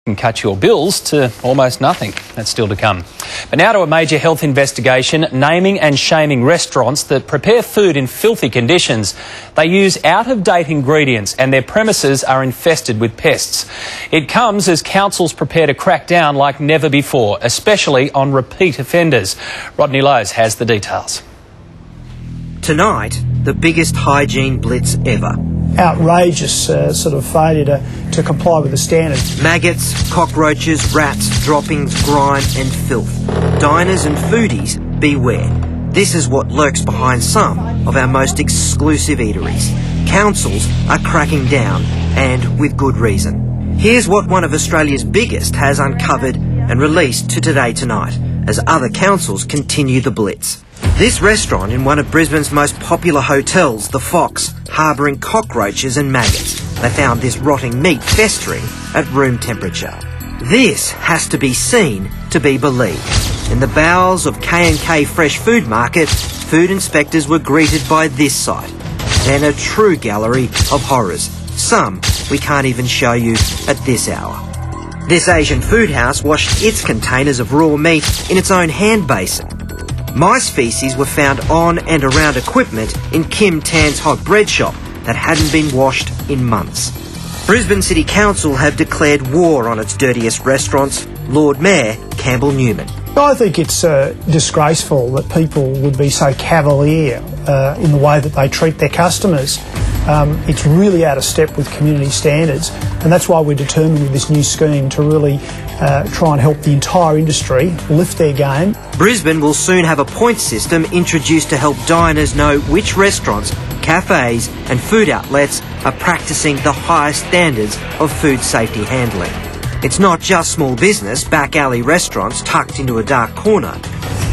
And cut your bills to almost nothing. That's still to come. But now to a major health investigation, naming and shaming restaurants that prepare food in filthy conditions. They use out-of-date ingredients and their premises are infested with pests. It comes as councils prepare to crack down like never before, especially on repeat offenders. Rodney Lowe's has the details. Tonight, the biggest hygiene blitz ever. Outrageous sort of failure to comply with the standards. Maggots, cockroaches, rats, droppings, grime and filth. Diners and foodies, beware. This is what lurks behind some of our most exclusive eateries. Councils are cracking down, and with good reason. Here's what one of Australia's biggest has uncovered and released to Today Tonight, as other councils continue the blitz. This restaurant in one of Brisbane's most popular hotels, the Fox, harbouring cockroaches and maggots. They found this rotting meat festering at room temperature. This has to be seen to be believed. In the bowels of K&K Fresh Food Market, food inspectors were greeted by this sight. Then a true gallery of horrors. Some we can't even show you at this hour. This Asian food house washed its containers of raw meat in its own hand basin. Mice faeces were found on and around equipment in Kim Tan's hot bread shop that hadn't been washed in months. Brisbane City Council have declared war on its dirtiest restaurants. Lord Mayor Campbell Newman. I think it's disgraceful that people would be so cavalier in the way that they treat their customers. It's really out of step with community standards, and that's why we're determined with this new scheme to really try and help the entire industry lift their game. Brisbane will soon have a point system introduced to help diners know which restaurants, cafes and food outlets are practising the highest standards of food safety handling. It's not just small business, back alley restaurants tucked into a dark corner.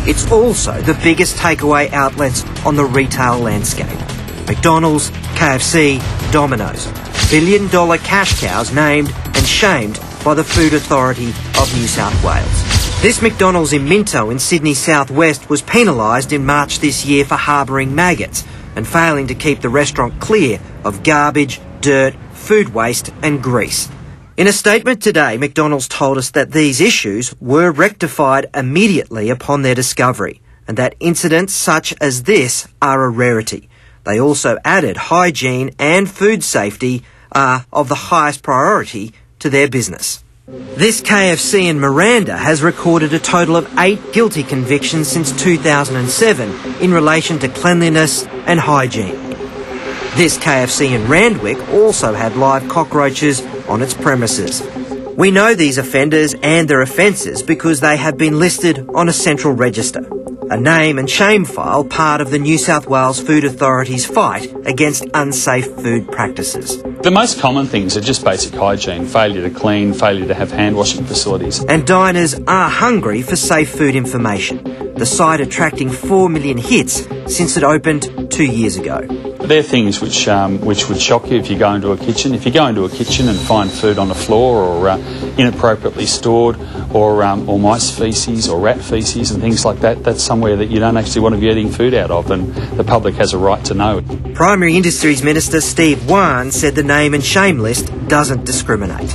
It's also the biggest takeaway outlets on the retail landscape. McDonald's, KFC, Domino's. Billion-dollar cash cows named and shamed by the Food Authority of New South Wales. This McDonald's in Minto in Sydney southwest was penalised in March this year for harbouring maggots and failing to keep the restaurant clear of garbage, dirt, food waste and grease. In a statement today, McDonald's told us that these issues were rectified immediately upon their discovery and that incidents such as this are a rarity. They also added hygiene and food safety are of the highest priority to their business. This KFC in Miranda has recorded a total of 8 guilty convictions since 2007 in relation to cleanliness and hygiene. This KFC in Randwick also had live cockroaches on its premises. We know these offenders and their offences because they have been listed on a central register, a name and shame file part of the New South Wales Food Authority's fight against unsafe food practices. The most common things are just basic hygiene, failure to clean, failure to have hand washing facilities. And diners are hungry for safe food information, the site attracting 4 million hits since it opened 2 years ago. They're things which would shock you if you go into a kitchen. If you go into a kitchen and find food on the floor or inappropriately stored or mice faeces or rat faeces and things like that, that's somewhere that you don't actually want to be eating food out of, and the public has a right to know. Primary Industries Minister Steve Wan said the name and shame list doesn't discriminate.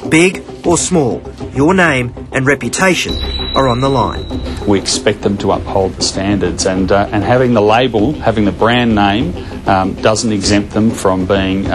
Big or small, your name and reputation are on the line. We expect them to uphold the standards, and having the label, having the brand name, doesn't exempt them from being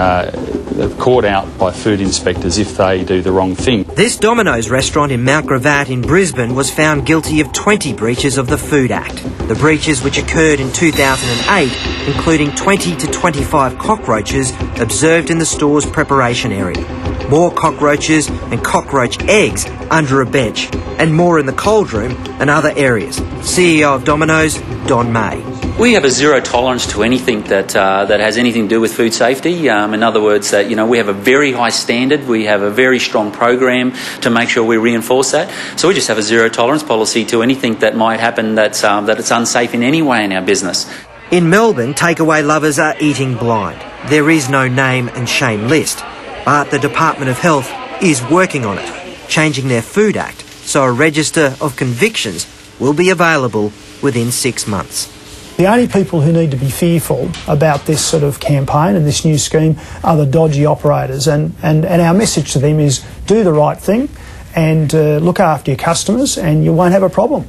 caught out by food inspectors if they do the wrong thing. This Domino's restaurant in Mount Gravatt in Brisbane was found guilty of 20 breaches of the Food Act. The breaches, which occurred in 2008, including 20 to 25 cockroaches observed in the store's preparation area. More cockroaches and cockroach eggs under a bench, and more in the cold room and other areas. CEO of Domino's, Don May. We have a zero tolerance to anything that has anything to do with food safety. In other words, that we have a very high standard. We have a very strong program to make sure we reinforce that. So we just have a zero tolerance policy to anything that might happen that it's unsafe in any way in our business. In Melbourne, takeaway lovers are eating blind. There is no name and shame list, but the Department of Health is working on it, changing their Food Act so a register of convictions will be available within 6 months. The only people who need to be fearful about this sort of campaign and this new scheme are the dodgy operators, and our message to them is do the right thing, and look after your customers, and you won't have a problem.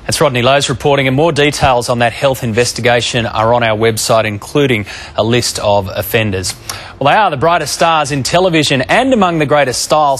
That's Rodney Lowe's reporting, and more details on that health investigation are on our website, including a list of offenders. Well, they are the brightest stars in television and among the greatest style